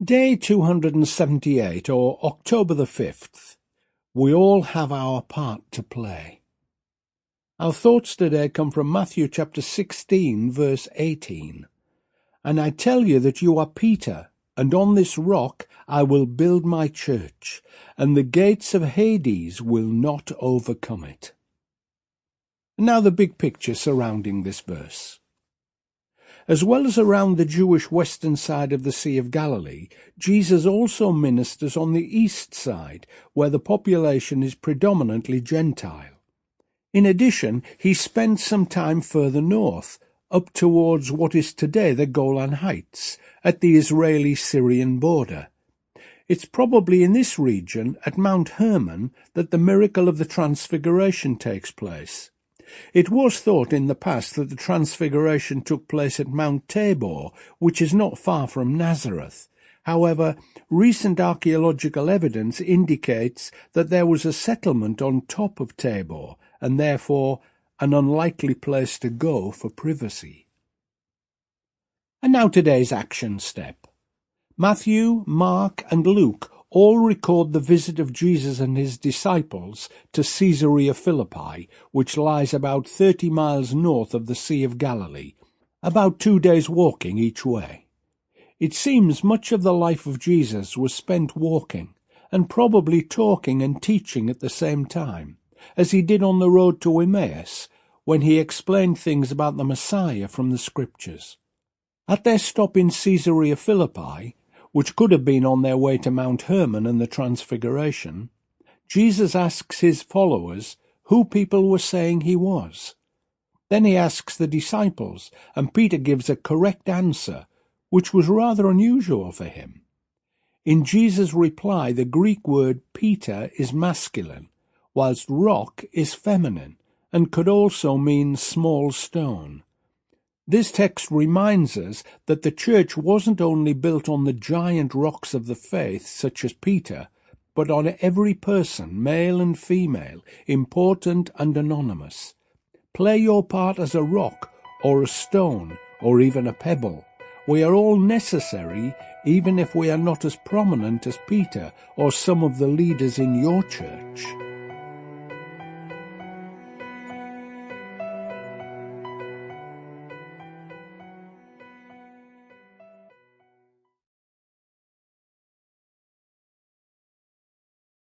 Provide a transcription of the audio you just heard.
Day 278, or October the 5th. We all have our part to play. Our thoughts today come from Matthew chapter 16, verse 18. And I tell you that you are Peter, and on this rock I will build my church, and the gates of Hades will not overcome it. And now the big picture surrounding this verse. As well as around the Jewish western side of the Sea of Galilee, Jesus also ministers on the east side, where the population is predominantly Gentile. In addition, he spent some time further north, up towards what is today the Golan Heights, at the Israeli-Syrian border. It's probably in this region, at Mount Hermon, that the miracle of the Transfiguration takes place. It was thought in the past that the Transfiguration took place at Mount Tabor, which is not far from Nazareth. However, recent archaeological evidence indicates that there was a settlement on top of Tabor, and therefore an unlikely place to go for privacy. And now today's action step. Matthew, Mark, and Luke all record the visit of Jesus and his disciples to Caesarea Philippi, which lies about 30 miles north of the Sea of Galilee, about 2 days' walking each way. It seems much of the life of Jesus was spent walking, and probably talking and teaching at the same time, as he did on the road to Emmaus, when he explained things about the Messiah from the Scriptures. At their stop in Caesarea Philippi, which could have been on their way to Mount Hermon and the Transfiguration, Jesus asks his followers who people were saying he was. Then he asks the disciples, and Peter gives a correct answer, which was rather unusual for him. In Jesus' reply, the Greek word Peter is masculine, whilst rock is feminine, and could also mean small stone. This text reminds us that the church wasn't only built on the giant rocks of the faith, such as Peter, but on every person, male and female, important and anonymous. Play your part as a rock, or a stone, or even a pebble. We are all necessary, even if we are not as prominent as Peter or some of the leaders in your church.